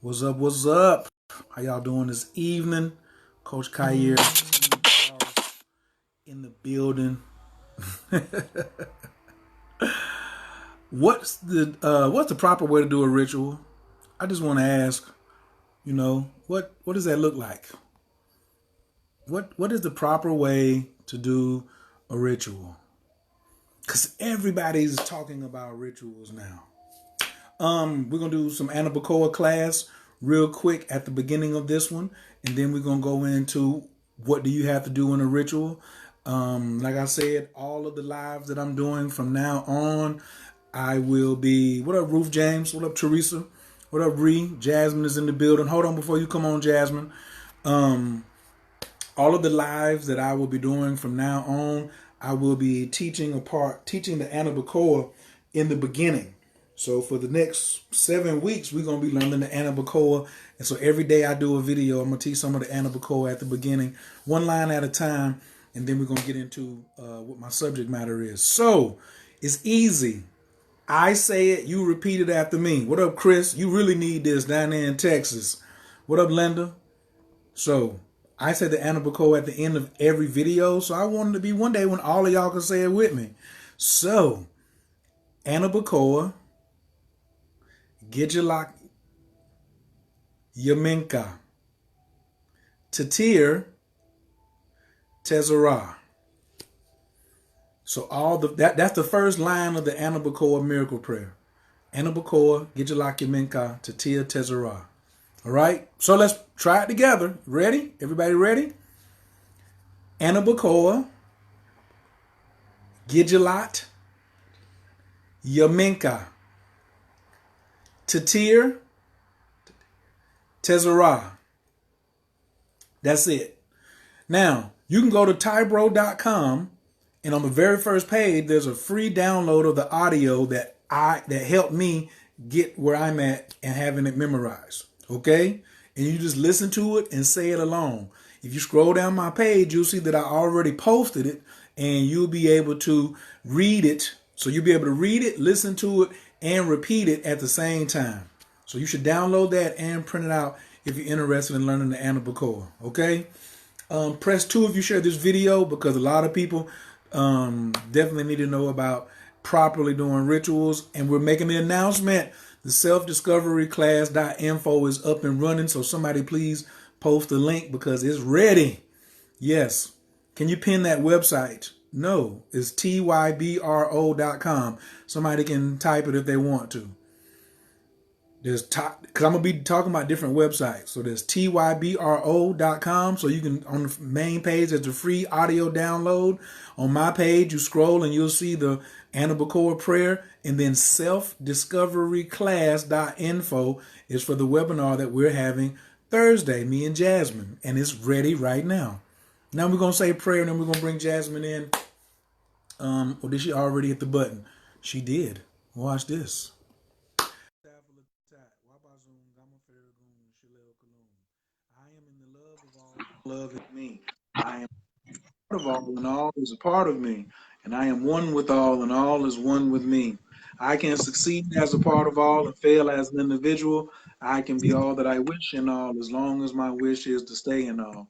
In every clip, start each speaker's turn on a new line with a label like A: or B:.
A: What's up? What's up? How y'all doing this evening? Coach Khayr in the building. What's the proper way to do a ritual? I just want to ask, what does that look like? What is the proper way to do a ritual? Because everybody's talking about rituals now. We're gonna do some Anna Bacoa class real quick at the beginning of this one, and then we're gonna go into what do you have to do in a ritual. Like I said, all of the lives that I'm doing from now on, I will be. What up, Ruth James? What up, Teresa? What up, Bree? Jasmine is in the building. Hold on before you come on, Jasmine. All of the lives that I will be doing from now on, I will be teaching the Anna Bacoa in the beginning. So for the next 7 weeks, we're going to be learning the Anna Bacoa. And so every day I do a video, I'm going to teach some of the Anna Bacoa at the beginning, one line at a time. And then we're going to get into what my subject matter is. So it's easy. I say it, you repeat it after me. What up, Chris? You really need this down there in Texas. What up, Linda? So I say the Anna Bacoa at the end of every video. So I wanted to be one day when all of y'all can say it with me. So Anna Bacoa, Gidjalak Yaminka, Tatir Tezerah. So that's the first line of the Anna Bacoa miracle prayer. Anna Bacoa, Gidjalak Yaminka, Tatir Tezerah. All right, so let's try it together. Ready? Everybody ready? Anna Bacoa, Gidjalak Yaminka, Tatir Tezerah. That's it. Now, you can go to tybro.com, and on the very first page, there's a free download of the audio that helped me get where I'm at and having it memorized. Okay? And you just listen to it and say it along. If you scroll down my page, you'll see that I already posted it, and you'll be able to read it. So you'll be able to read it, listen to it, and repeat it at the same time. So you should download that and print it out if you're interested in learning the Anna Bacoa. Okay? Press 2 if you share this video, because a lot of people definitely need to know about properly doing rituals. And we're making the announcement. The self-discovery-class.info is up and running. So somebody please post the link because it's ready. Yes. Can you pin that website? No, it's tybro.com. Somebody can type it if they want to. Because I'm going to be talking about different websites. So there's tybro.com. So you can, on the main page, there's a free audio download. On my page, you scroll and you'll see the Anna Bacoa prayer. And then selfdiscoveryclass.info is for the webinar that we're having Thursday, me and Jasmine. And it's ready right now. Now we're going to say prayer, and then we're going to bring Jasmine in. Or did she already hit the button? She did. Watch this. I am in the love of all, love in me. I am part of all, and all is a part of me. And I am one with all, and all is one with me. I can succeed as a part of all and fail as an individual. I can be all that I wish in all, as long as my wish is to stay in all.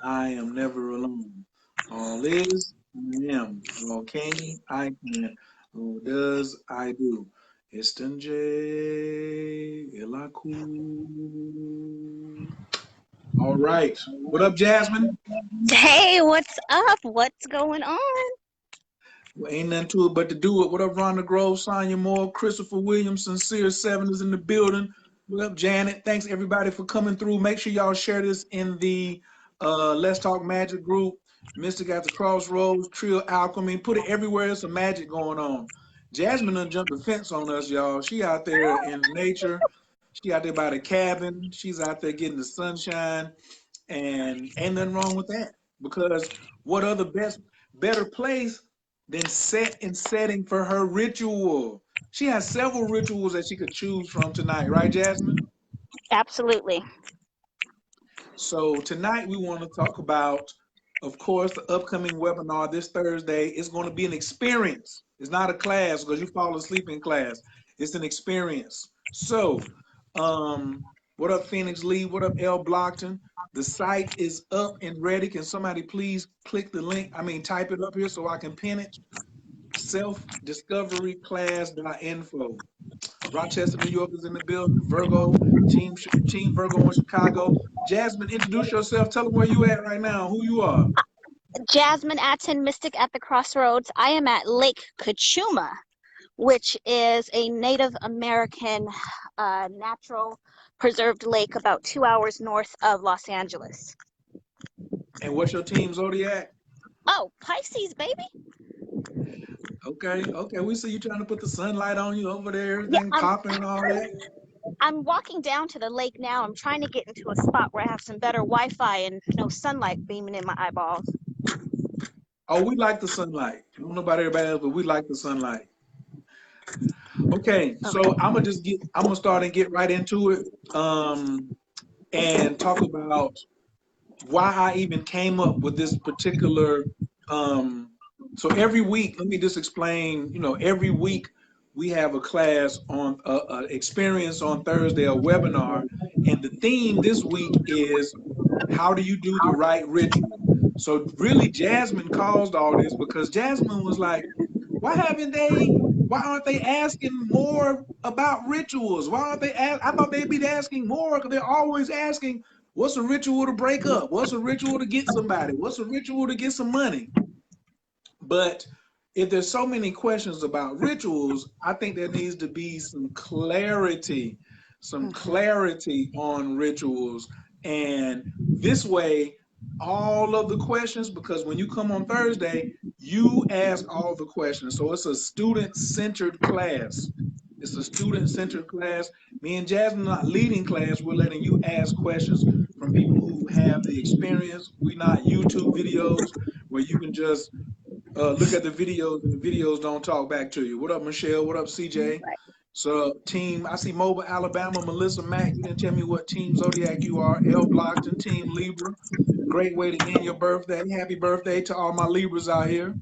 A: I am never alone. All is, I am. All can, I can. All does, I do. Estanjay Ilaku. All right. What up, Jasmine?
B: Hey, what's up? What's going on?
A: Well, ain't nothing to it but to do it. What up, Rhonda Grove, Sonya Moore, Christopher Williams, Sincere Seven is in the building. What up, Janet? Thanks everybody for coming through. Make sure y'all share this in the Let's Talk Magic group. Mystic at the Crossroads, Trio Alchemy. Put it everywhere. There's some magic going on. Jasmine done jumped the fence on us, y'all. She out there in nature. She out there by the cabin. She's out there getting the sunshine. And ain't nothing wrong with that, because what other better place than set and setting for her ritual? She has several rituals that she could choose from tonight, right, Jasmine?
B: Absolutely.
A: So tonight we want to talk about, of course, the upcoming webinar this Thursday. Is going to be an experience. It's not a class because you fall asleep in class. It's an experience. So, What up, Phoenix Lee? What up, L Blockton? The site is up and ready. Can somebody please click the link? I mean, type it up here so I can pin it. Selfdiscoveryclass.info. Rochester, New York is in the building. Virgo, Team Virgo in Chicago. Jasmine, introduce yourself. Tell them where you at right now, who you are.
B: Jasmine Atten, Mystic at the Crossroads. I am at Lake Kachuma, which is a Native American natural preserved lake about 2 hours north of Los Angeles.
A: And what's your team zodiac?
B: Oh, Pisces, baby.
A: Okay. We see you trying to put the sunlight on you over there, everything popping and all that.
B: I'm walking down to the lake now. I'm trying to get into a spot where I have some better Wi-Fi and no sunlight beaming in my eyeballs.
A: Oh, we like the sunlight. I don't know about everybody else, but we like the sunlight. Okay, so I'm gonna start and get right into it, and talk about why I even came up with this particular. So every week, let me just explain. Every week we have a class on experience on Thursday, a webinar, and the theme this week is how do you do the right ritual. So really, Jasmine caused all this because Jasmine was like, why aren't they asking more about rituals? Why aren't they I thought they'd be asking more, because they're always asking, what's a ritual to break up? What's a ritual to get somebody? What's a ritual to get some money? But if there's so many questions about rituals, I think there needs to be some clarity on rituals. And this way, all of the questions, because when you come on Thursday, you ask all the questions. So it's a student-centered class. Me and Jasmine are not leading class. We're letting you ask questions from people who have the experience. We're not YouTube videos where you can just look at the videos and the videos don't talk back to you. What up, Michelle? What up, CJ? So team, I see Mobile, Alabama, Melissa Mack. You didn't tell me what team zodiac you are. L Blockton, team Libra. Great way to end your birthday. Happy birthday to all my Libras out here.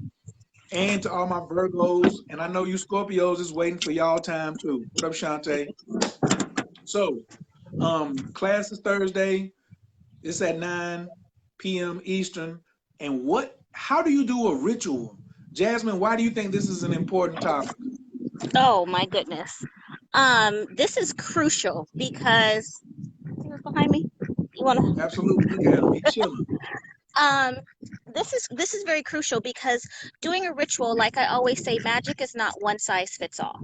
A: And to all my Virgos. And I know you Scorpios is waiting for y'all time too. What up, Shantae? So, class is Thursday. It's at 9 p.m. Eastern. And how do you do a ritual? Jasmine, why do you think this is an important topic?
B: Oh my goodness. This is crucial because see what's behind me? You wanna
A: Absolutely, look at him. He's chilling.
B: This is very crucial because doing a ritual, like I always say, magic is not one size fits all.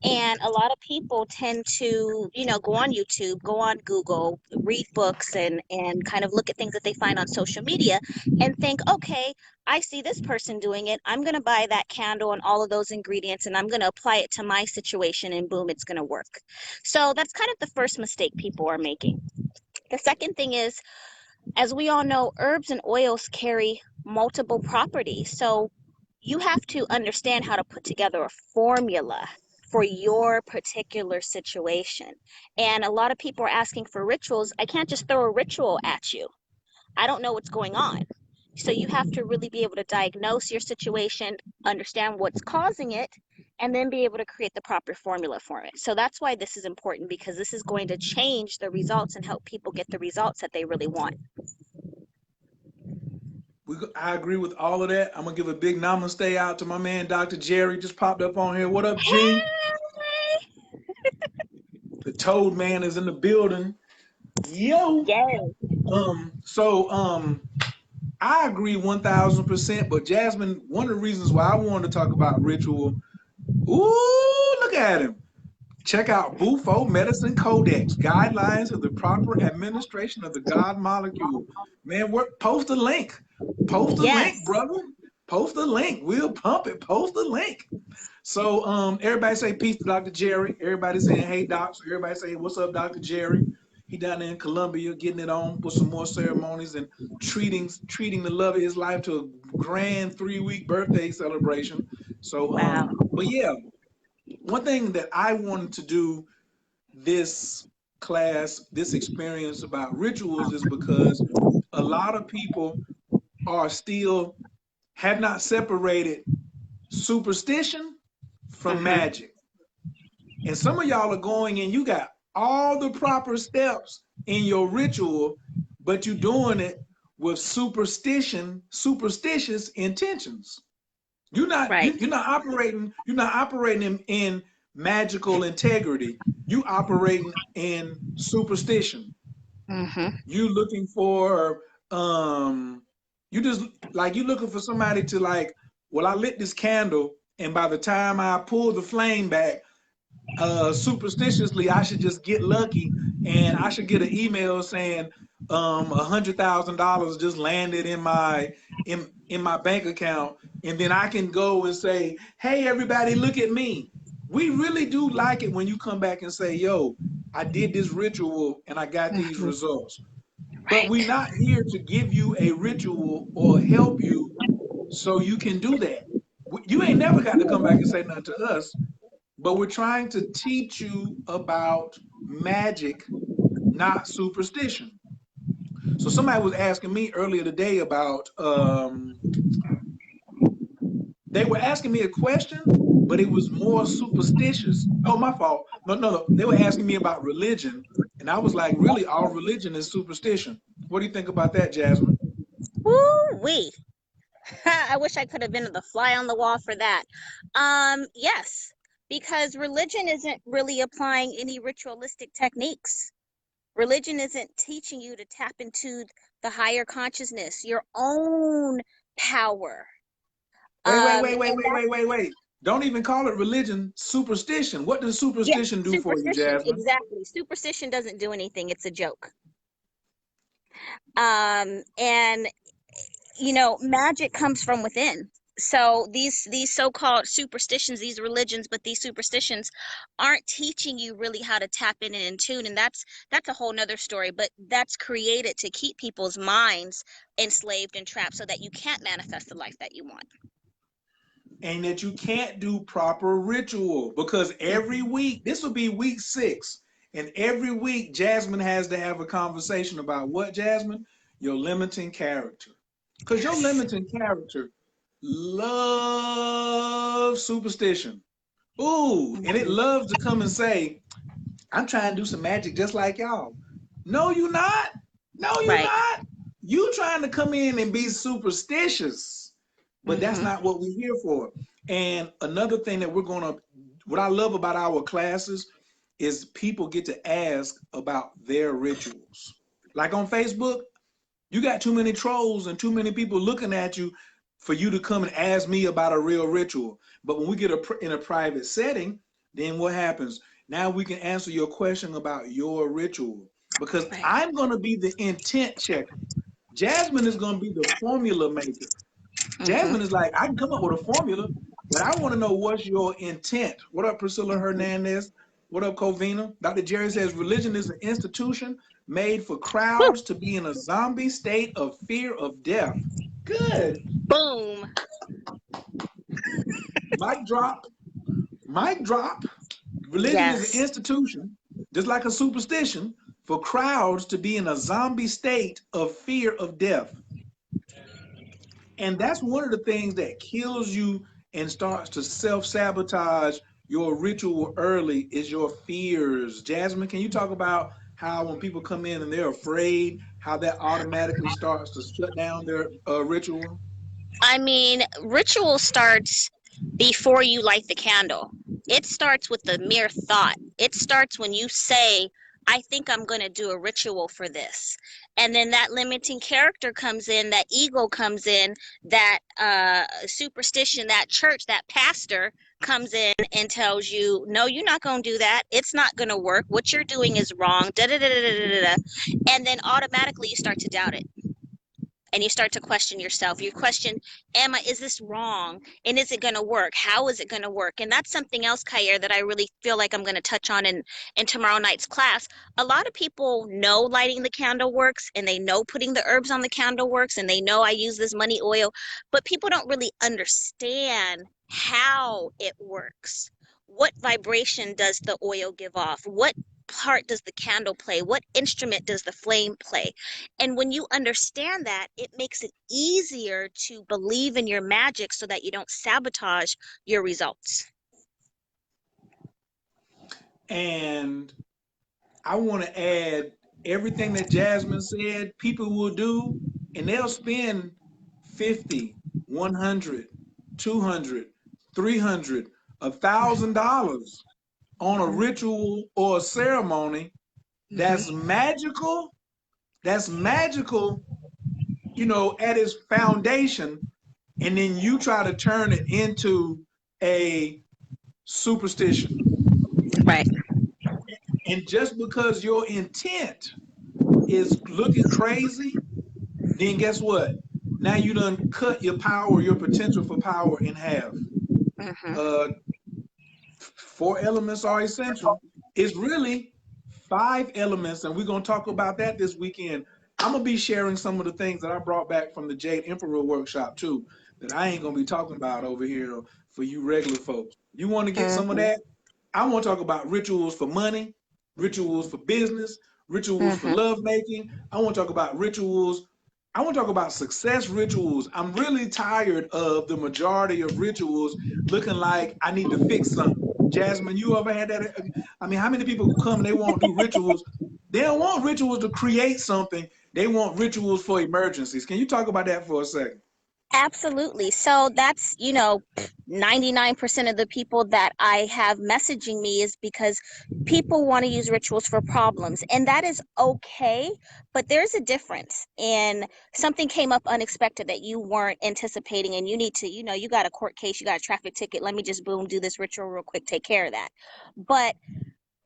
B: And a lot of people tend to, go on YouTube, go on Google, read books and kind of look at things that they find on social media and think, okay, I see this person doing it. I'm going to buy that candle and all of those ingredients and I'm going to apply it to my situation and boom, it's going to work. So that's kind of the first mistake people are making. The second thing is, as we all know, herbs and oils carry multiple properties. So you have to understand how to put together a formula for your particular situation. And a lot of people are asking for rituals. I can't just throw a ritual at you. I don't know what's going on. So you have to really be able to diagnose your situation, understand what's causing it, and then be able to create the proper formula for it. So that's why this is important, because this is going to change the results and help people get the results that they really want.
A: I agree with all of that. I'm going to give a big namaste out to my man, Dr. Jerry, just popped up on here. What up, G?
B: Hey!
A: The Toad Man is in the building. Yo!
B: Yes.
A: I agree 1000%, but Jasmine, one of the reasons why I wanted to talk about ritual, ooh, look at him. Check out Bufo Medicine Codex, Guidelines of the Proper Administration of the God Molecule. Man, post a link. Post a link, brother. Post a link. We'll pump it. Post a link. So everybody say peace to Dr. Jerry. Everybody saying, hey, doc. So everybody say, what's up, Dr. Jerry? He down there in Colombia getting it on with some more ceremonies and treating the love of his life to a grand 3-week birthday celebration. So,
B: wow.
A: But yeah, one thing that I wanted to do this class, this experience about rituals is because a lot of people have not separated superstition from magic. And some of y'all are going and you got all the proper steps in your ritual, but you're doing it with superstitious intentions.
B: Right.
A: You're not operating in magical integrity. You operating in superstition.
B: Mm-hmm.
A: You looking for you just like you looking for somebody to like, well, I lit this candle, and by the time I pull the flame back, superstitiously I should just get lucky, and I should get an email saying $100,000 just landed in my bank account, and then I can go and say, hey everybody, look at me. We really do like it when you come back and say, yo, I did this ritual and I got these
B: Mm-hmm.
A: results. But we're
B: Right.
A: not here to give you a ritual or help you so you can do that. You ain't never got to come back and say nothing to us, but we're trying to teach you about magic, not superstition. So somebody was asking me earlier today about they were asking me a question, but it was more superstitious. Oh, my fault. No. They were asking me about religion, and I was like, really, all religion is superstition. What do you think about that, Jasmine?
B: Woo wee. I wish I could have been the fly on the wall for that. Yes, because religion isn't really applying any ritualistic techniques. Religion isn't teaching you to tap into the higher consciousness, your own power. And that's,
A: Wait. Don't even call it religion, superstition. What does
B: yeah,
A: superstition do for you,
B: superstition.
A: Jasmine?
B: Exactly. Superstition doesn't do anything. It's a joke. And magic comes from within. So these so-called superstitions, these religions, but these superstitions aren't teaching you really how to tap in and in tune. And that's a whole nother story, but that's created to keep people's minds enslaved and trapped so that you can't manifest the life that you want.
A: And that you can't do proper ritual because every
B: Mm-hmm.
A: week, this will be week 6, and every week Jasmine has to have a conversation about what, Jasmine? Your limiting character. Because your
B: Yes.
A: limiting character loves superstition. Ooh, and it
B: Mm-hmm.
A: loves to come and say, I'm trying to do some magic just like y'all. No, you not. No, you
B: Right.
A: not. You trying to come in and be superstitious, but that's
B: Mm-hmm.
A: not what we're here for. And another thing that what I love about our classes is people get to ask about their rituals. Like on Facebook, you got too many trolls and too many people looking at you for you to come and ask me about a real ritual. But when we get in a private setting, then what happens? Now we can answer your question about your ritual because
B: Right.
A: I'm going to be the intent checker. Jasmine is going to be the formula maker.
B: Mm-hmm.
A: Jasmine is like, I can come up with a formula, but I want to know what's your intent. What up, Priscilla
B: Mm-hmm.
A: Hernandez? What up, Covina? Dr. Jerry says religion is an institution made for
B: Whew.
A: crowds to be in a zombie state of fear of death. Good.
B: Boom.
A: Mic drop. Mic drop. Religion is an
B: Yes.
A: institution, just like a superstition, for crowds to be in a zombie state of fear of death. And that's one of the things that kills you and starts to self-sabotage your ritual early is your fears. Jasmine, can you talk about how when people come in and they're afraid, how that automatically starts to shut down their ritual?
B: I mean, ritual starts before you light the candle. It starts with the mere thought. It starts when you say, I think I'm going to do a ritual for this. And then that limiting character comes in, that ego comes in, that superstition, that church, that pastor comes in and tells you, no, you're not going to do that. It's not going to work. What you're doing is wrong. Da, da, da, da, da, da, da. And then automatically you start to doubt it and you start to question yourself. You question, is this wrong? And is it going to work? How is it going to work? And that's something else, Kyer, that I really feel like I'm going to touch on in tomorrow night's class. A lot of people know lighting the candle works, and they know putting the herbs on the candle works, and they know I use this money oil, but people don't really understand how it works. What vibration does the oil give off? What part does the candle play? What instrument does the flame play? And when you understand that, it makes it easier to believe in your magic so that you don't sabotage your results.
A: And I want to add everything that Jasmine said people will do, and they'll spend 50, 100, 200, 300, $1,000 on a
B: Mhm.
A: ritual or a ceremony
B: Mhm.
A: that's magical, that's magical, at its foundation, and then you try to turn it into a superstition.
B: Right.
A: And just because your intent is looking crazy, then guess what? Now you done cut your power, your potential for power in half.
B: Mhm.
A: Uh, four elements are essential. It's really five elements, and we're gonna talk about that this weekend. I'm gonna be sharing some of the things that I brought back from the Jade Emperor workshop too, that I ain't gonna be talking about over here for you regular folks. You want to get some of
B: Mhm.
A: that? I want to talk about rituals for money, rituals for business, rituals for
B: Mhm.
A: love making. I want to talk about rituals. I want to talk about success rituals. I'm really tired of the majority of rituals looking like I need to fix something. Jasmine, you ever had that? I mean, how many people come and they won't do rituals? They don't want rituals to create something. They want rituals for emergencies. Can you talk about that for a second?
B: Absolutely. So that's, 99% of the people that I have messaging me is because people want to use rituals for problems. And that is okay. But there's a difference. And something came up unexpected that you weren't anticipating. And you need to, you got a court case, you got a traffic ticket. Let me just boom, do this ritual real quick, take care of that. But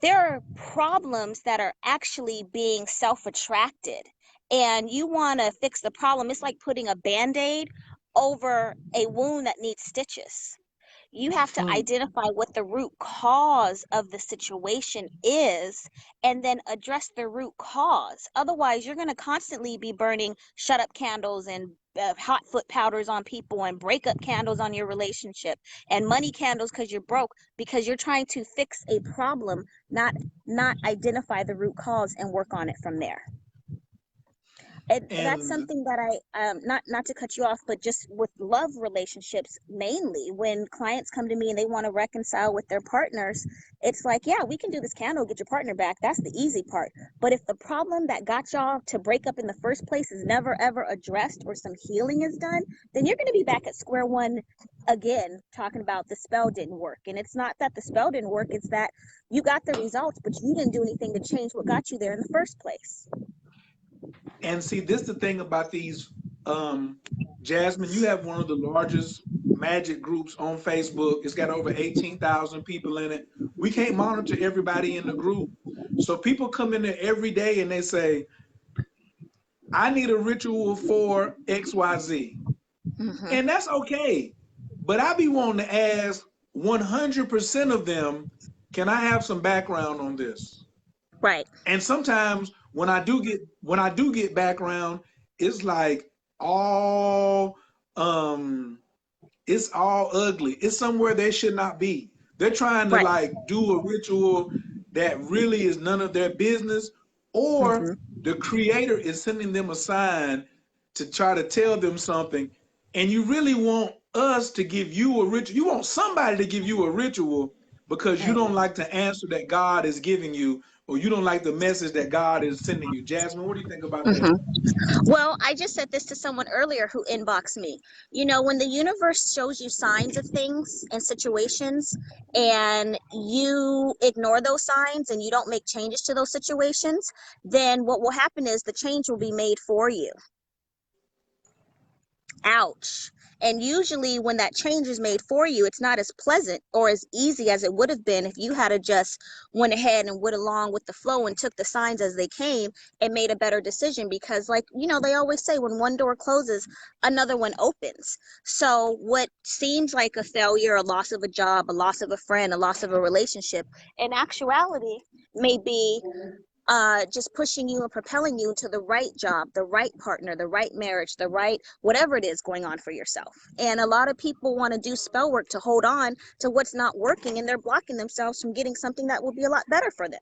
B: there are problems that are actually being self-attracted, and you want to fix the problem. It's like putting a band-aid over a wound that needs stitches. You have to
A: Mm.
B: identify what the root cause of the situation is and then address the root cause. Otherwise, you're going to constantly be burning shut up candles and hot foot powders on people and breakup candles on your relationship and money candles because you're broke, because you're trying to fix a problem, not identify the root cause and work on it from there. And that's
A: And
B: something that I not to cut you off, but just with love relationships mainly, when clients come to me and they want to reconcile with their partners, it's like, yeah, we can do this candle, get your partner back. That's the easy part. But if the problem that got y'all to break up in the first place is never ever addressed or some healing is done, then you're going to be back at square one again, talking about the spell didn't work. And it's not that the spell didn't work, it's that you got the results, but you didn't do anything to change what got you there in the first place.
A: see, this the thing about these, Jasmine, you have one of the largest magic groups on Facebook. It's got over 18,000 people in it. We can't monitor everybody in the group. So people come in there every day and they say, I need a ritual for XYZ.
B: Hmm.
A: And that's okay. But I be wanting to ask 100% of them, can I have some background on this?
B: Right.
A: And sometimes when I do get background, it's like all um it's all ugly. It's somewhere they should not be. They're trying to
B: Right.
A: like do a ritual that really is none of their business, or
B: Hmm.
A: the creator is sending them a sign to try to tell them something. And you really want us to give you a ritual. You want somebody to give you a ritual because you don't like the answer that God is giving you, or you don't like the message that God is sending you. Jasmine, what do you think about that?
B: Hmm. Well, I just said this to someone earlier who inboxed me. When the universe shows you signs of things and situations and you ignore those signs and you don't make changes to those situations, then what will happen is the change will be made for you. Ouch. And usually, when that change is made for you, it's not as pleasant or as easy as it would have been if you had to just went ahead and went along with the flow and took the signs as they came and made a better decision. Because, like, they always say, when one door closes, another one opens. So, what seems like a failure, a loss of a job, a loss of a friend, a loss of a relationship, in actuality, may be just pushing you and propelling you to the right job, the right partner, the right marriage, the right whatever it is going on for yourself. And a lot of people want to do spell work to hold on to what's not working, and they're blocking themselves from getting something that will be a lot better for them.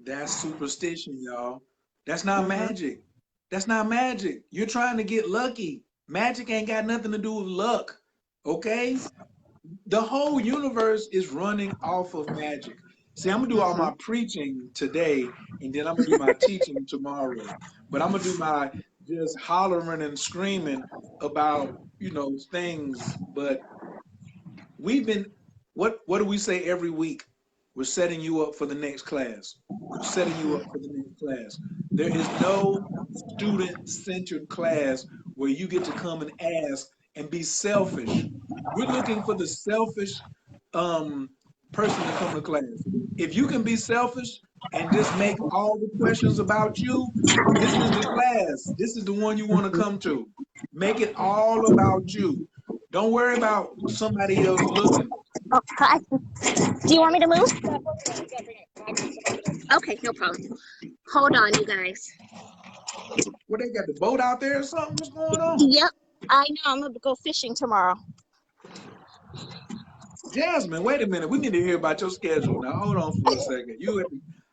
A: That's superstition, y'all. That's not
B: Hmm.
A: magic. That's not magic. You're trying to get lucky. Magic ain't got nothing to do with luck. Okay? The whole universe is running off of magic. See, I'm gonna do all my preaching today, and then I'm gonna do my teaching tomorrow. But I'm gonna do my just hollering and screaming about, things. But we've been, what do we say every week? We're setting you up for the next class. We're setting you up for the next class. There is no student-centered class where you get to come and ask and be selfish. We're looking for the selfish person to come to class. If you can be selfish and just make all the questions about you, this is the class. This is the one you want to come to. Make it all about you. Don't worry about somebody else looking.
B: Oh, hi. Do you want me to move? Okay, no problem. Hold on, you guys.
A: What, they got the boat out there or something? What's going on?
B: Yep, I know. I'm going to go fishing tomorrow.
A: Jasmine, wait a minute. We need to hear about your schedule now. Hold on for a second.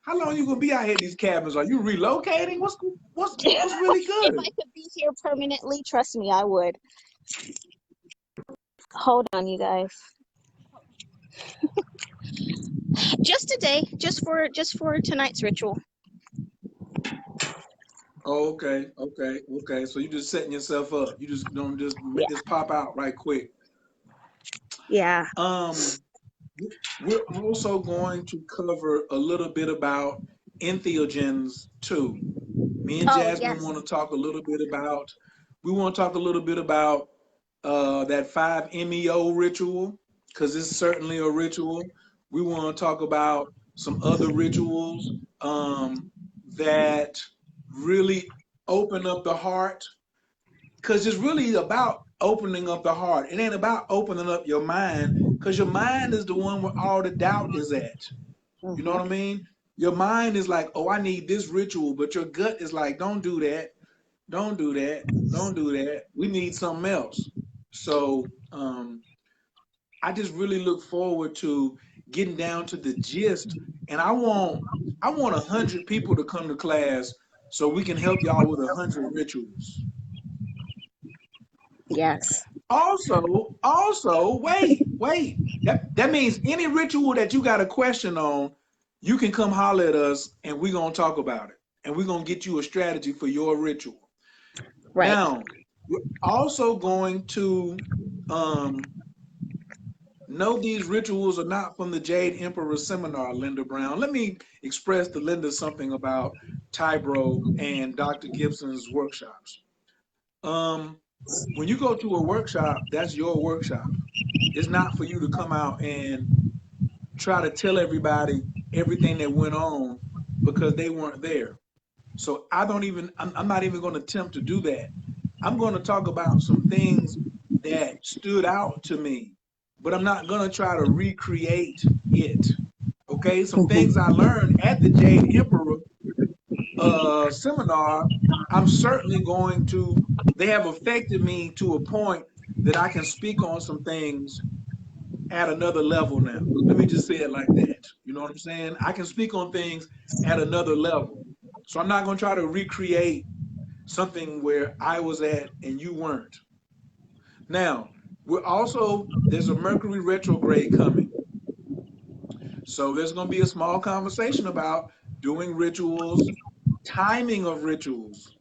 A: How long you gonna be out here in these cabins? Are you relocating? What's really
B: If
A: good?
B: I could be here permanently, trust me, I would. Hold on, you guys. Just today, just for tonight's ritual.
A: Oh, okay. So you just setting yourself up. You just don't just make this pop out right quick.
B: Yeah.
A: We're also going to cover a little bit about entheogens too. Me and Jasmine want to talk a little bit about. We want to talk a little bit about that 5-MeO ritual, because it's certainly a ritual. We want to talk about some other rituals that really open up the heart, because it's really about opening up the heart. It ain't about opening up your mind, because your mind is the one where all the doubt is at. You know what I mean? Your mind is like, oh, I need this ritual, but your gut is like, don't do that. Don't do that. Don't do that. We need something else. So I just really look forward to getting down to the gist. And I want 100 people to come to class so we can help y'all with 100 rituals.
B: Yes.
A: Also, wait. That means any ritual that you got a question on, you can come holler at us and we're going to talk about it. And we're going to get you a strategy for your ritual. Right. Now, we're also going to know these rituals are not from the Jade Emperor Seminar, Linda Brown. Let me express to Linda something about Tybro and Dr. Gibson's workshops. When you go to a workshop, that's your workshop. It's not for you to come out and try to tell everybody everything that went on because they weren't there. So I'm not even going to attempt to do that. I'm going to talk about some things that stood out to me, but I'm not going to try to recreate it. Okay, some things I learned at the Jade Emperor seminar, I'm certainly going to, they have affected me to a point that I can speak on some things at another level now. Let me just say it like that. You know what I'm saying? I can speak on things at another level. So I'm not going to try to recreate something where I was at and you weren't. Now, there's a Mercury retrograde coming. So there's going to be a small conversation about doing rituals, timing of rituals.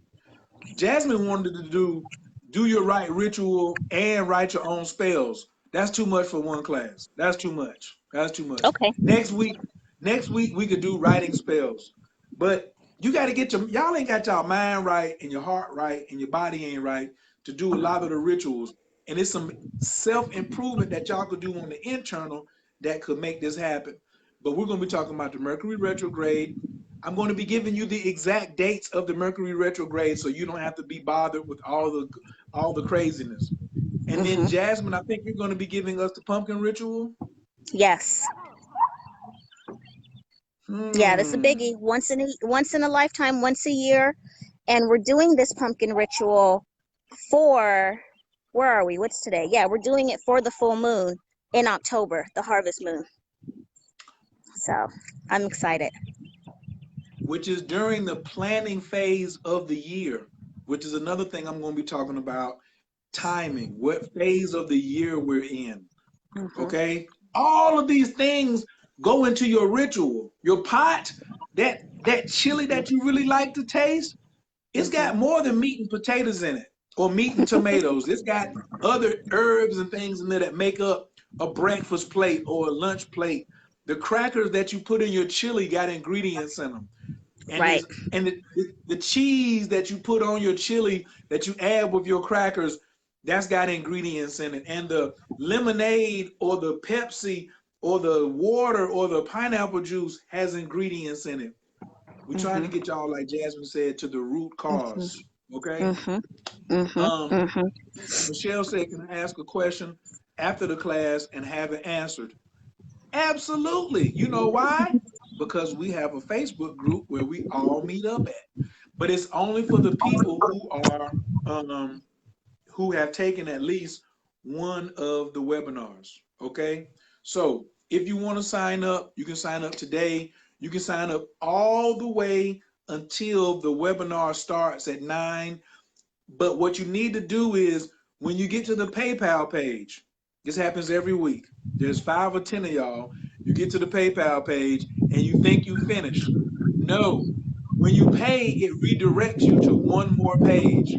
A: Jasmine wanted to do your right ritual and write your own spells. That's too much for one class. That's too much.
B: Okay.
A: Next week we could do writing spells. But you got to get y'all ain't got y'all mind right and your heart right and your body ain't right to do a lot of the rituals. And it's some self-improvement that y'all could do on the internal that could make this happen. But we're going to be talking about the Mercury retrograde. I'm going to be giving you the exact dates of the Mercury retrograde so you don't have to be bothered with all the craziness. And then Jasmine, I think you're going to be giving us the pumpkin ritual.
B: Yes. Yeah, that's a biggie. Once in a lifetime, once a year, and we're doing this pumpkin ritual for, where are we? What's today? Yeah, we're doing it for the full moon in October, the harvest moon. So I'm excited.
A: Which is during the planning phase of the year, which is another thing I'm going to be talking about. Timing, what phase of the year we're in. Okay, all of these things go into your ritual. Your pot, that chili that you really like to taste, it's got more than meat and potatoes in it or meat and tomatoes. It's got other herbs and things in there that make up a breakfast plate or a lunch plate. The crackers that you put in your chili got ingredients in them. And
B: Right.
A: it's and the cheese that you put on your chili that you add with your crackers, that's got ingredients in it. And the lemonade or the Pepsi or the water or the pineapple juice has ingredients in it. We're trying to
B: Mm-hmm.
A: get y'all, like Jasmine said, to the root
B: Mm-hmm.
A: cause. Okay.
B: Mm-hmm. Mm-hmm.
A: Um,
B: Mm-hmm.
A: Michelle said, "Can I ask a question after the class and have it answered?" Absolutely. You know why? Because we have a Facebook group where we all meet up at. But it's only for the people um, who have taken at least one of the webinars. Okay. So if you want to sign up, you can sign up today. You can sign up all the way until the webinar starts at 9. But what you need to do is when you get to the PayPal page, this happens every week. There's 5 or 10 of y'all. You get to the PayPal page and you think you finished. No. When you pay, it redirects you to one more page.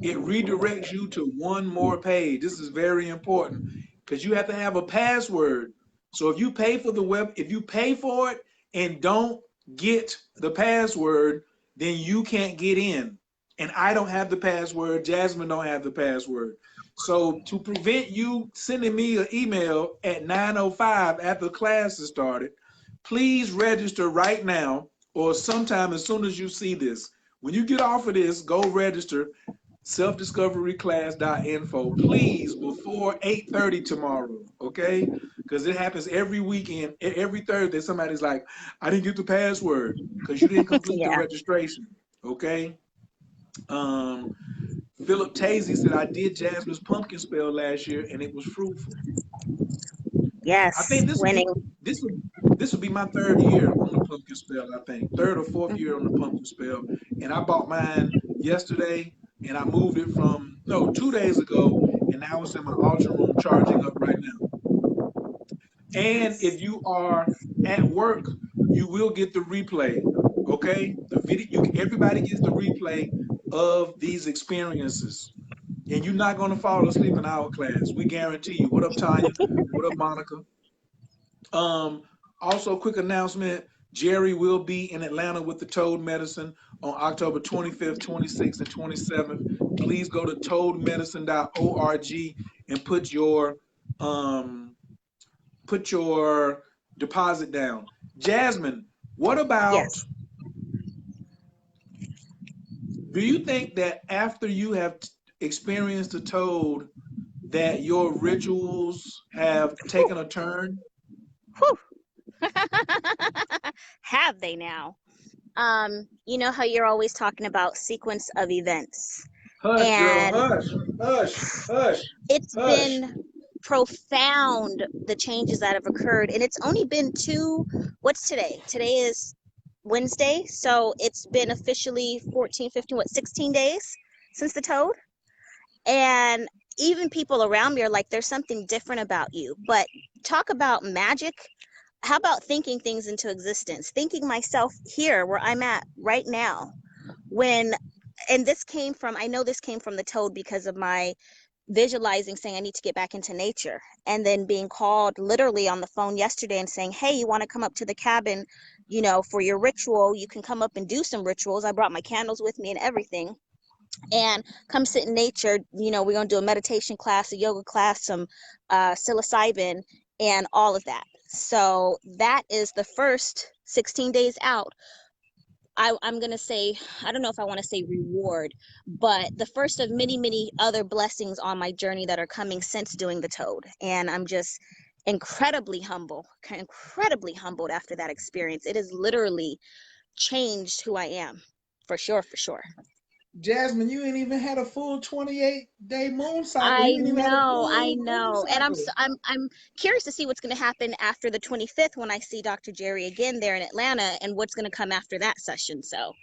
A: It redirects you to one more page. This is very important because you have to have a password. So if you pay for the web, if you pay for it and don't get the password, then you can't get in. And I don't have the password. Jasmine don't have the password. So to prevent you sending me an email at 9:05 after class has started, please register right now or sometime as soon as you see this. When you get off of this, go register selfdiscoveryclass.info, please, before 8:30 tomorrow, okay? Because it happens every weekend, every Thursday. Somebody's like, I didn't get the password because you didn't complete the
B: Yeah.
A: registration, okay? Um, Philip Tazy said, I did Jasmine's pumpkin spell last year and it was fruitful. I
B: Yes.
A: think
B: Winning.
A: this will be my 3rd year on the pumpkin spell, I think. 3rd or 4th year on the pumpkin spell. And I bought mine yesterday and I moved it from no 2 days ago, and now it's in my Ultra room charging up right now. And
B: Yes.
A: if you are at work, you will get the replay. Okay? The video everybody gets the replay of these experiences. And you're not gonna fall asleep in our class. We guarantee you. What up, Tanya? What up, Monica? Um, Also, quick announcement: Jerry will be in Atlanta with the Toad Medicine on October 25th, 26th, and 27th. Please go to toadmedicine.org and um, put your deposit down. Jasmine, what about?
B: Yes.
A: Do you think that after you have experienced the Toad, that your rituals have
B: Whew.
A: taken a turn?
B: Whew. Have they now? You know how you're always talking about sequence of events.
A: Hush, girl,
B: And
A: hush, hush, hush,
B: it's
A: hush.
B: been profound, the changes that have occurred. And it's only been what's today? Today is Wednesday. So it's been officially 14, 15, 16 days since the Toad. And even people around me are like, there's something different about you. But talk about magic. How about thinking things into existence? Thinking myself here where I'm at right now. When, and this came from, I know this came from the Toad because of my visualizing saying I need to get back into nature, and then being called literally on the phone yesterday and saying, hey, you want to come up to the cabin, for your ritual? You can come up and do some rituals. I brought my candles with me and everything, and come sit in nature. We're going to do a meditation class, a yoga class, some psilocybin, and all of that. So that is the first 16 days out. I'm going to say, I don't know if I want to say reward, but the first of many, many other blessings on my journey that are coming since doing the Toad. And I'm just incredibly humbled after that experience. It has literally changed who I am, for sure, for sure.
A: Jasmine, you ain't even had a full 28-day moon cycle. You
B: I
A: ain't even had a
B: know,
A: full
B: I
A: moon
B: know. And
A: cycle.
B: I'm curious to see what's going to happen after the 25th when I see Dr. Jerry again there in Atlanta, and what's going to come after that session. So,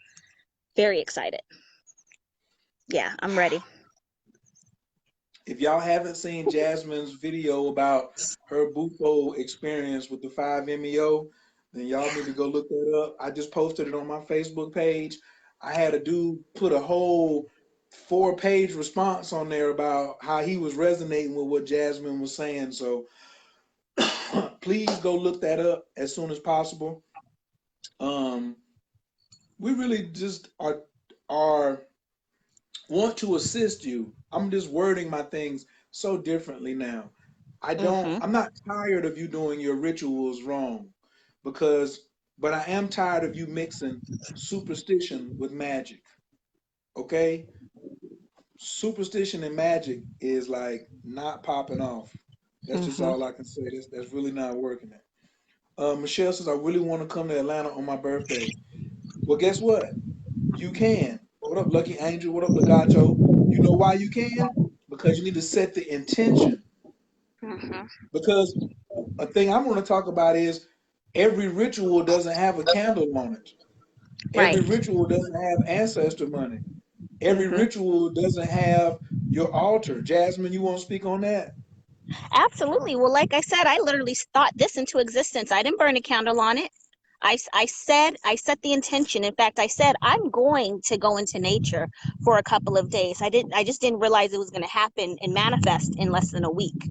B: very excited. Yeah, I'm ready.
A: If y'all haven't seen Jasmine's video about her Bufo experience with the 5-MeO, then y'all need to go look that up. I just posted it on my Facebook page. I had a dude put a whole 4-page response on there about how he was resonating with what Jasmine was saying. So please go look that up as soon as possible. We really just are want to assist you. I'm just wording my things so differently now. I'm not tired of you doing your rituals wrong but I am tired of you mixing superstition with magic. Okay? Superstition and magic is like not popping off. That's just all I can say. That's really not working it. Michelle says, I really want to come to Atlanta on my birthday. Well, guess what? You can. What up, Lucky Angel? What up, Legato? You know why you can? Because you need to set the intention. Because a thing I'm going to talk about is every ritual doesn't have a candle on it. Every ritual doesn't have ancestor money. Every ritual doesn't have your altar. Jasmine, you want to speak on that?
B: Absolutely. Well, like I said, I literally thought this into existence. I didn't burn a candle on it. I set the intention. In fact, I said I'm going to go into nature for a couple of days. I just didn't realize it was going to happen and manifest in less than a week.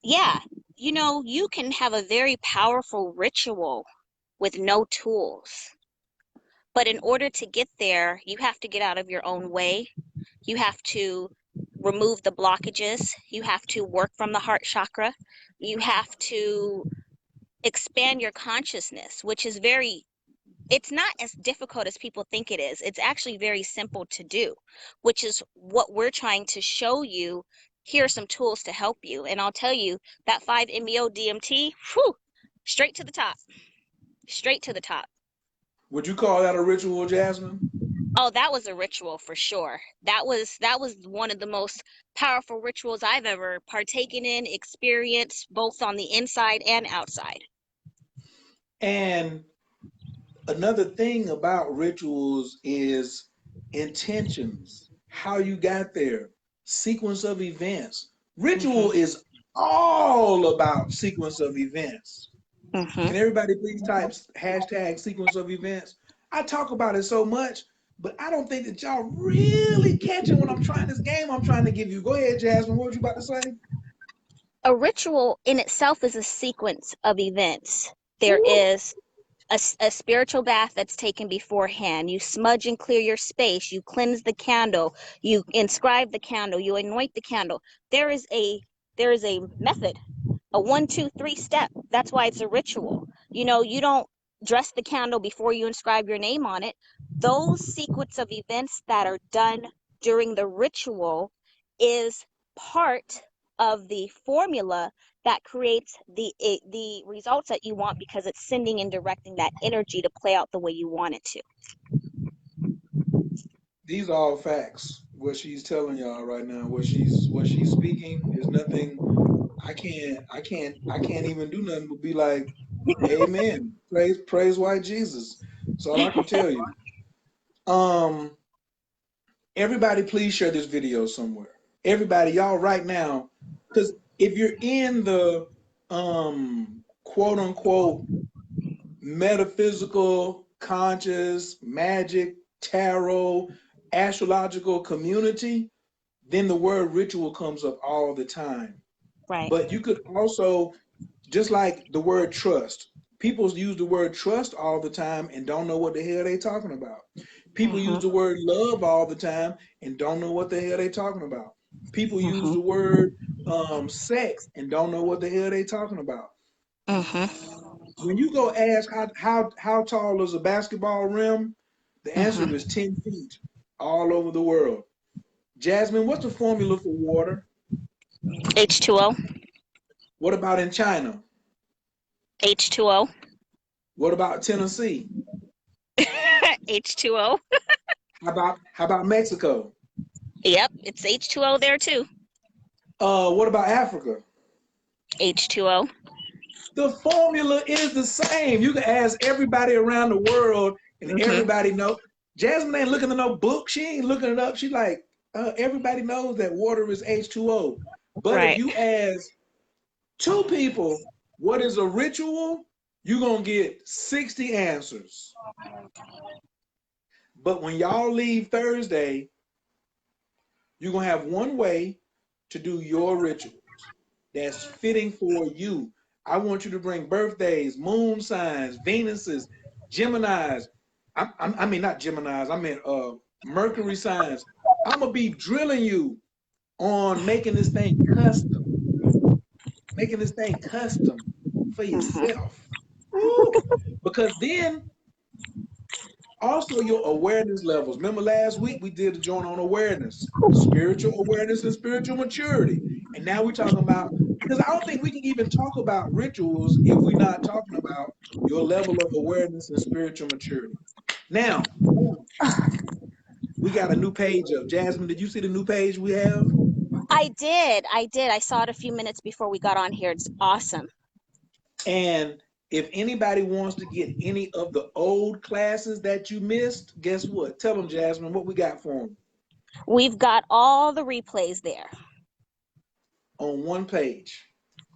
B: Yeah, you can have a very powerful ritual with no tools. But in order to get there, you have to get out of your own way. You have to remove the blockages. You have to work from the heart chakra. You have to expand your consciousness, which is it's not as difficult as people think it is. It's actually very simple to do, which is what we're trying to show you. Here are some tools to help you. And I'll tell you that 5-MeO DMT, whew, straight to the top. Straight to the top.
A: Would you call that a ritual, Jasmine?
B: Oh, that was a ritual for sure. That was one of the most powerful rituals I've ever partaken in, experienced, both on the inside and outside.
A: And another thing about rituals is intentions, how you got there, sequence of events. Ritual is all about sequence of events. Can everybody please type hashtag sequence of events? I talk about it so much, but I don't think that y'all really catching what I'm trying, this game I'm trying to give you. Go ahead, Jasmine. What were you about to say?
B: A ritual in itself is a sequence of events. There is a spiritual bath that's taken beforehand. You smudge and clear your space. You cleanse the candle. You inscribe the candle. You anoint the candle. There is a method, a 1, 2, 3 step. That's why it's a ritual. You don't dress the candle before you inscribe your name on it. Those sequence of events that are done during the ritual is part of the formula that creates the results that you want, because it's sending and directing that energy to play out the way you want it to.
A: These are all facts. What she's telling y'all right now, what she's speaking is nothing. I can't even do nothing but be like, amen. Praise white Jesus. That's all I can tell you. Everybody please share this video somewhere. Everybody, y'all right now, because if you're in the quote unquote metaphysical, conscious, magic, tarot, astrological community, then the word ritual comes up all the time.
B: Right.
A: But you could also, just like the word trust, people use the word trust all the time and don't know what the hell they're talking about. People use the word love all the time and don't know what the hell they're talking about. People use the word sex and don't know what the hell they're talking about. When you go ask how tall is a basketball rim, the answer is 10 feet all over the world. Jasmine, what's the formula for water?
B: H2O.
A: What about in China?
B: H2O.
A: What about Tennessee?
B: H2O.
A: How about Mexico?
B: Yep, it's H2O there too.
A: What about Africa?
B: H2O.
A: The formula is the same. You can ask everybody around the world and everybody know. Jasmine ain't looking at no book. She ain't looking it up. She like, everybody knows that water is H2O. But if
B: Right.
A: you ask two people what is a ritual, you're going to get 60 answers. But when y'all leave Thursday, you're going to have one way to do your rituals that's fitting for you. I want you to bring birthdays, moon signs, Venuses, Geminis. I mean, not Geminis, I meant Mercury signs. I'm going to be drilling you on making this thing for yourself. Woo! Because then also your awareness levels. Remember last week we did a joint on awareness, spiritual awareness and spiritual maturity. And now we're talking about, because I don't think we can even talk about rituals if we're not talking about your level of awareness and spiritual maturity. Now, we got a new page up. Jasmine, did you see the new page we have?
B: I did. I saw it a few minutes before we got on here. It's awesome.
A: And if anybody wants to get any of the old classes that you missed, guess what? Tell them, Jasmine, what we got for them
B: We've got all the replays there.
A: on one page.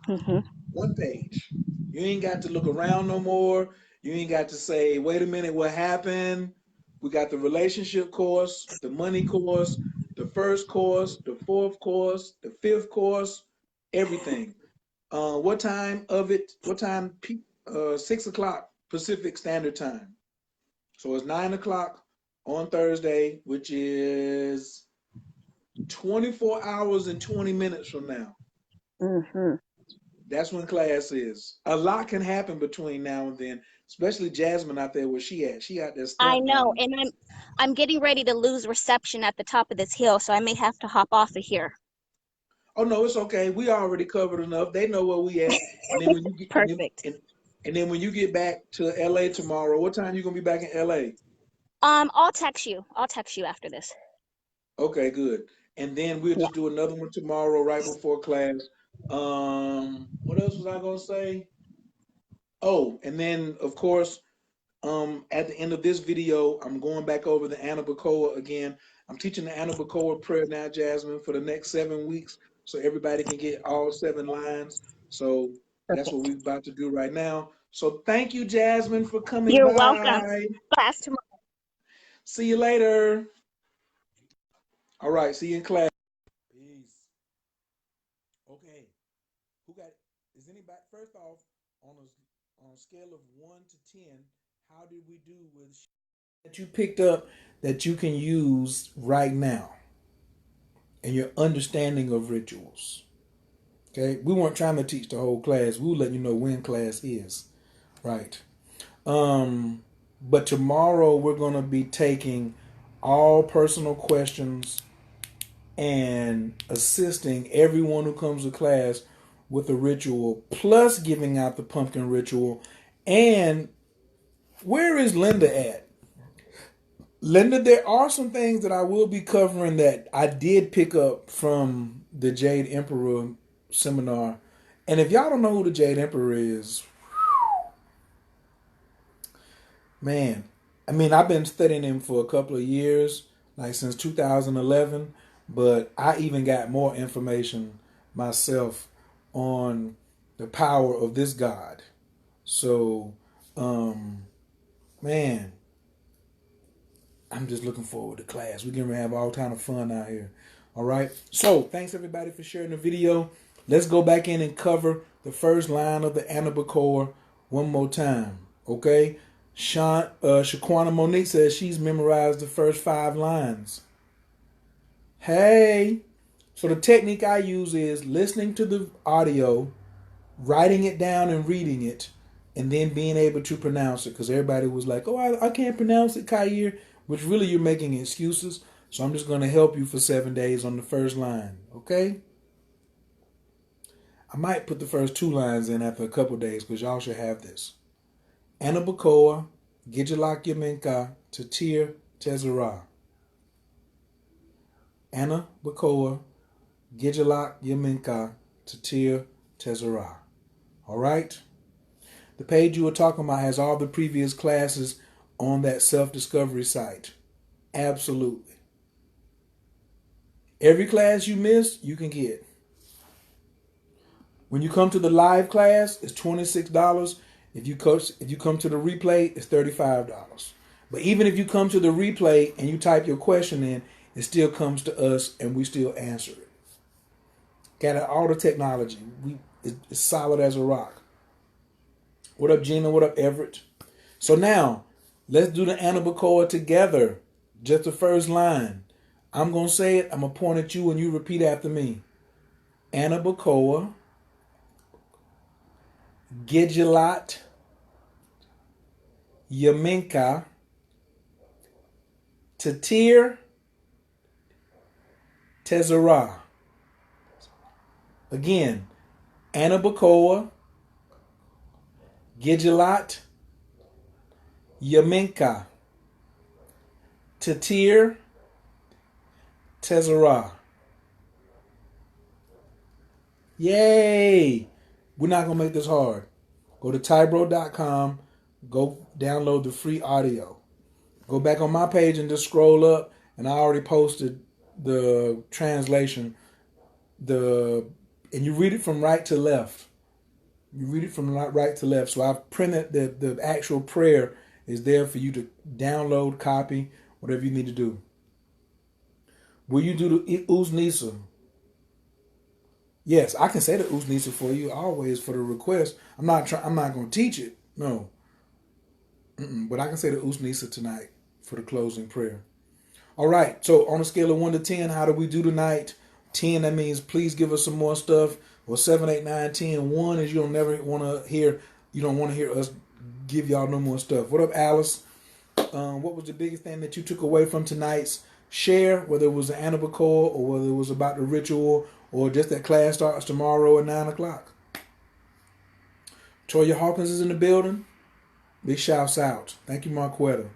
B: Mm-hmm.
A: One page. You ain't got to look around no more. You ain't got to say, wait a minute, what happened? We got the relationship course, the money course, the first course, the fourth course, the fifth course, everything. What time of it? What time? 6 o'clock Pacific Standard Time. So it's 9 o'clock on Thursday, which is 24 hours and 20 minutes from now.
B: Mm-hmm.
A: That's when class is. A lot can happen between now and then, especially Jasmine out there where she at. She out there
B: I
A: stunt
B: know,
A: riding.
B: and I'm getting ready to lose reception at the top of this hill, so I may have to hop off of here.
A: Oh no, it's okay. We already covered enough. They know where we at. And then when you get
B: Perfect.
A: and then when you get back to LA tomorrow, what time you gonna be back in LA?
B: I'll text you. I'll text you after this.
A: Okay, good. And then we'll
B: Yeah.
A: just do another one tomorrow right before class. What else was I gonna say? Oh, and then of course, at the end of this video, I'm going back over the Anna Bacoa again. I'm teaching the Anna Bacoa prayer now, Jasmine, for the next 7 weeks, so everybody can get all 7 lines. So that's what
B: Perfect.
A: we're about to do right now. So thank you, Jasmine, for coming
B: You're welcome.
A: by.
B: Class tomorrow.
A: See you later. All right, see you in class. Peace. Okay, who got? Is anybody? First off, on a scale of 1 to 10, how did we do with that you picked up that you can use right now and your understanding of rituals? Okay, we weren't trying to teach the whole class. We were letting you know when class is, right? But tomorrow we're gonna be taking all personal questions and assisting everyone who comes to class with a ritual, plus giving out the pumpkin ritual. And where is Linda at? Linda, there are some things that I will be covering that I did pick up from the Jade Emperor seminar. And if y'all don't know who the Jade Emperor is, man, I mean, I've been studying him for a couple of years, like since 2011, but I even got more information myself on the power of this God. So, man, I'm just looking forward to class. We're going to have all kind of fun out here. All right. So, thanks everybody for sharing the video. Let's go back in and cover the first line of the Anna Bacoa one more time. Okay. Shaquana Monique says she's memorized the first 5 lines. Hey. So the technique I use is listening to the audio, writing it down and reading it, and then being able to pronounce it. Because everybody was like, oh, I can't pronounce it, Kair. Which really you're making excuses. So I'm just going to help you for 7 days on the first line. Okay? I might put the first 2 lines in after a couple days because y'all should have this. Anna Bacoa, Gijalak Yaminka, Tatir Tezara. Anna Bacoa, Gijalak Yaminka, Tatir Tezara. All right? The page you were talking about has all the previous classes on that self-discovery site. Absolutely. Every class you miss, you can get. When you come to the live class, it's $26. If you come to the replay, it's $35. But even if you come to the replay and you type your question in, it still comes to us and we still answer it. Got all the technology. It's solid as a rock. What up, Gina? What up, Everett? So now, let's do the Anabacoa together. Just the first line. I'm going to say it. I'm going to point at you and you repeat after me. Anabacoa, Gijilat, Yaminka, Tatir, Tezerah. Again, Anabacoa, Gijilat, Yaminka, Tatir, Tezerah. Yay! We're not going to make this hard. Go to tybro.com. Go download the free audio. Go back on my page and just scroll up. And I already posted the translation. And you read it from right to left. You read it from right to left. So I've printed the actual prayer is there for you to download, copy, whatever you need to do. Will you do the Uznisa? Yes, I can say the Uznisa for you always for the request. I'm not going to teach it. No. But I can say the Uznisa tonight for the closing prayer. All right. So on a scale of 1 to 10, how do we do tonight? 10, that means please give us some more stuff. Or 7, 8, 9, 10. 1 is you don't want to hear us give y'all no more stuff. What up, Alice? What was the biggest thing that you took away from tonight's share, whether it was the Anabacoa or whether it was about the ritual or just that class starts tomorrow at 9 o'clock? Toya Hawkins is in the building. Big shouts out. Thank you, Marquetta.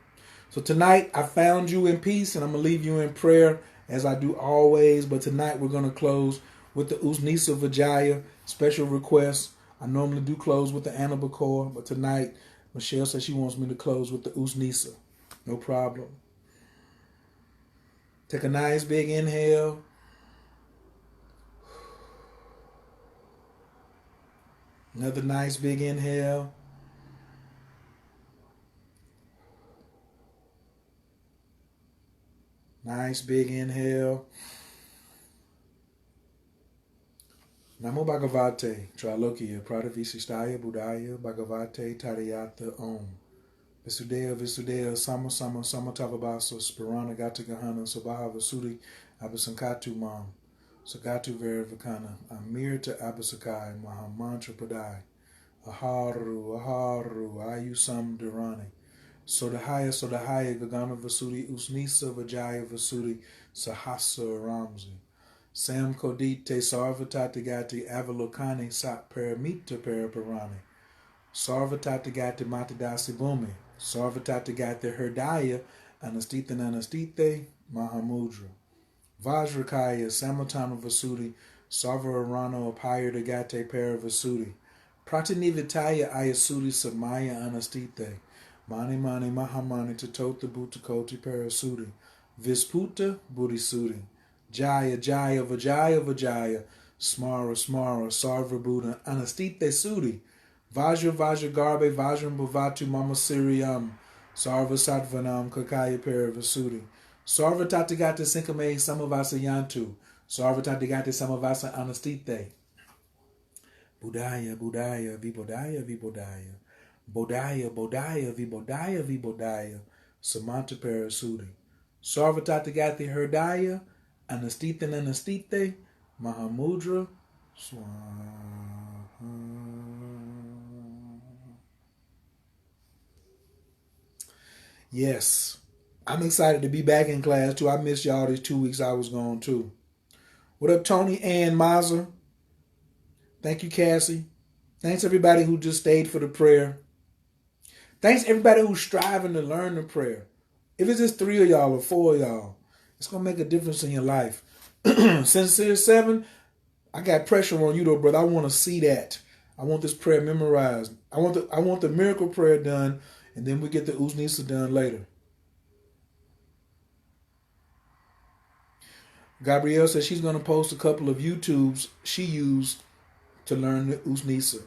A: So tonight, I found you in peace, and I'm going to leave you in prayer as I do always. But tonight, we're going to close with the Uznisa Vijaya special request. I normally do close with the Anabacoa, but tonight, Michelle says she wants me to close with the Uznisa. No problem. Take a nice big inhale. Another nice big inhale. Nice big inhale. Namo Bhagavate, Tralokiya, Pradavisistaya, Buddhaya, Bhagavate, Tadayata, Om. Visudeya, Visudeya, Sama, Samatavabasa, Spirana, Gata Gahana, Sabaha, Vasudi, Abasankatu Mam, Sagatu Verivikana, Amirta Abasakai, Mahamantra Padai, Aharu, Ayusam Durani, Sodahaya, Gagana Vasudi, Usnisa Vajaya Vasudi, Sahasa Ramzi. Sam Kodite Sarvatatagati Avalokani Sat Paramita Paraparani Sarvatatagati Matadasi Bhumi Sarvatatagati Herdaya Anastite Mahamudra Vajrakaya Samatana Vasudi Sarvarano Apaya Dagate Paravasudi Pratinivitaya Ayasudi Samaya Anastite Mani Mahamani Tatota Bhutakoti Parasudi Visputa Buddhisudi Jaya, Vajaya, Smara, Sarva Buddha, Anastite Sudi, Vajra Garbe, Vajram Bhavatu, Mama Siriam, Sarva Sattvanam, Kakaya Paravasudi, Sarva Tatagata Sinkame, Samavasa Yantu, Sarva Tatagata Samavasa Anastite, Budaya, Vibodaya, Bodaya, Vibodaya, Samanta Parasudi, Sarva Tatagati Herdaya, Anastite, Mahamudra, Swaha. Yes, I'm excited to be back in class too. I missed y'all these 2 weeks I was gone too. What up, Tony and Maza? Thank you, Cassie. Thanks everybody who just stayed for the prayer. Thanks everybody who's striving to learn the prayer. If it's just 3 of y'all or 4 of y'all, it's going to make a difference in your life. Sincere 7, I got pressure on you though, brother. I want to see that. I want this prayer memorized. I want the miracle prayer done, and then we get the Uznisa done later. Gabrielle says she's going to post a couple of YouTubes she used to learn the Usnisa.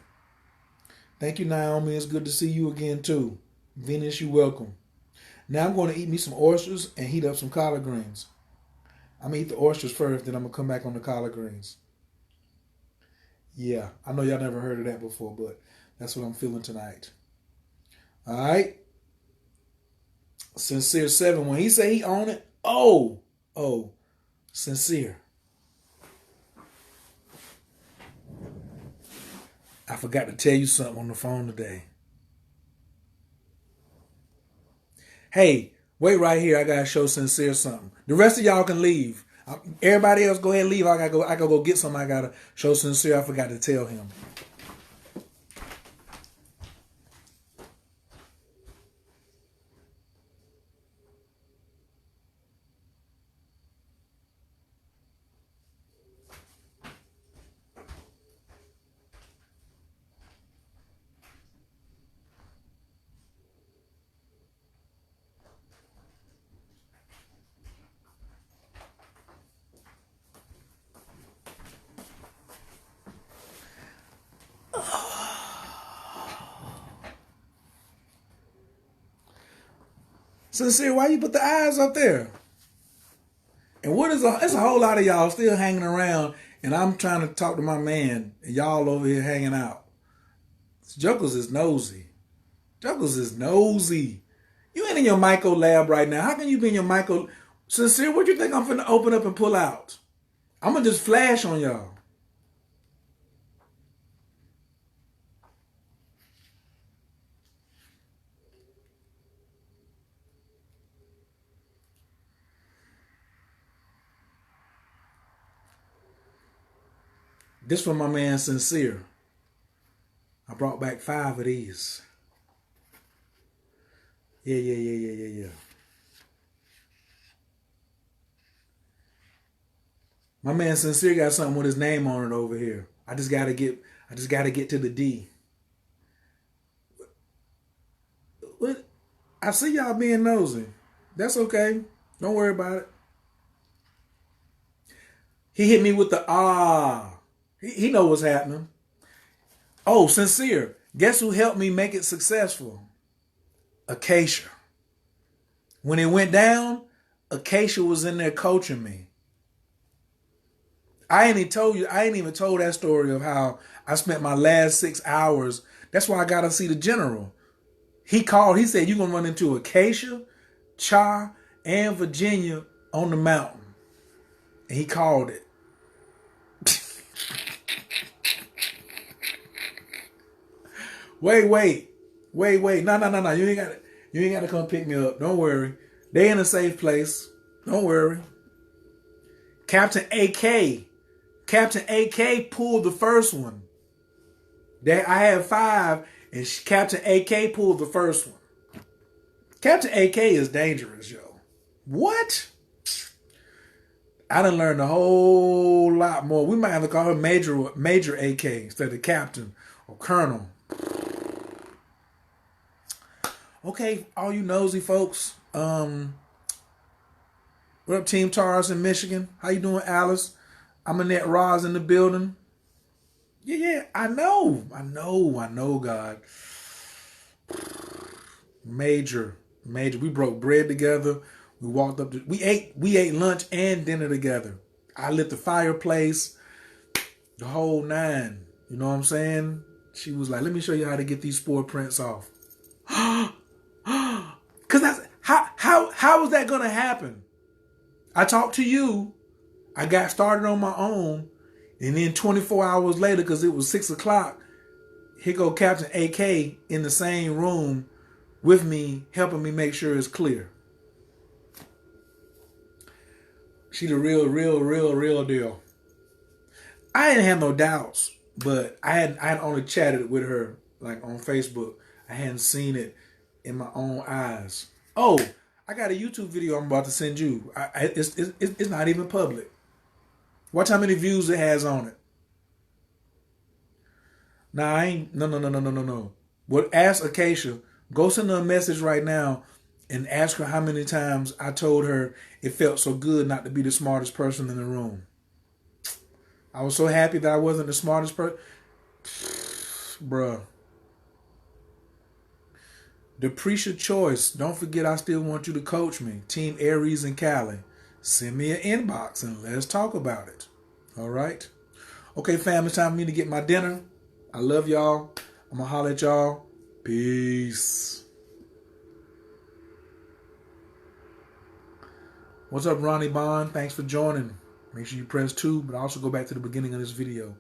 A: Thank you, Naomi. It's good to see you again, too. Venus, you're welcome. Now I'm going to eat me some oysters and heat up some collard greens. I'm going to eat the oysters first, then I'm going to come back on the collard greens. Yeah, I know y'all never heard of that before, but that's what I'm feeling tonight. All right. Sincere 7. When he say he own it, oh, Sincere. I forgot to tell you something on the phone today. Hey, wait right here. I gotta show Sincere something. The rest of y'all can leave. Everybody else, go ahead and leave. I gotta go get something. I gotta show Sincere. I forgot to tell him. Sincere, why you put the eyes up there? And what is it's a whole lot of y'all still hanging around, and I'm trying to talk to my man, and y'all over here hanging out. Jokers is nosy. Jokers is nosy. You ain't in your micro lab right now. How can you be in your micro? Sincere, what you think I'm finna open up and pull out? I'm gonna just flash on y'all. This from my man Sincere. I brought back 5 of these. Yeah. My man Sincere got something with his name on it over here. I just gotta get to the D. What? I see y'all being nosy. That's okay. Don't worry about it. He hit me with the He know what's happening. Oh, Sincere. Guess who helped me make it successful? Acacia. When it went down, Acacia was in there coaching me. I ain't even told that story of how I spent my last 6 hours. That's why I got to see the general. He called. He said, you're going to run into Acacia, Cha, and Virginia on the mountain. And he called it. Wait. No. You ain't got to come pick me up. Don't worry. They in a safe place. Don't worry. Captain AK pulled the first one. I had 5, and Captain AK pulled the first one. Captain AK is dangerous, yo. What? I done learned a whole lot more. We might have to call her Major AK instead of Captain or Colonel. Okay, all you nosy folks. What up, Team Taurus in Michigan? How you doing, Alice? I'm Annette Roz in the building. Yeah, I know, God. Major. We broke bread together. We walked up we ate lunch and dinner together. I lit the fireplace, the whole 9. You know what I'm saying? She was like, let me show you how to get these spore prints off. Cause that's how is that gonna happen? I talked to you. I got started on my own, and then 24 hours later, because it was 6 o'clock, here go Captain AK in the same room with me, helping me make sure it's clear. She the real deal. I didn't have no doubts, but I had only chatted with her like on Facebook. I hadn't seen it in my own eyes. Oh, I got a YouTube video I'm about to send you. It's not even public. Watch how many views it has on it. Nah, I ain't. No. Well, ask Acacia. Go send her a message right now and ask her how many times I told her it felt so good not to be the smartest person in the room. I was so happy that I wasn't the smartest person. Bruh. Deprecia Choice. Don't forget I still want you to coach me. Team Aries and Cali. Send me an inbox and let's talk about it. All right? Okay, fam, it's time for me to get my dinner. I love y'all. I'm going to holler at y'all. Peace. What's up, Ronnie Bond? Thanks for joining. Make sure you press 2, but also go back to the beginning of this video.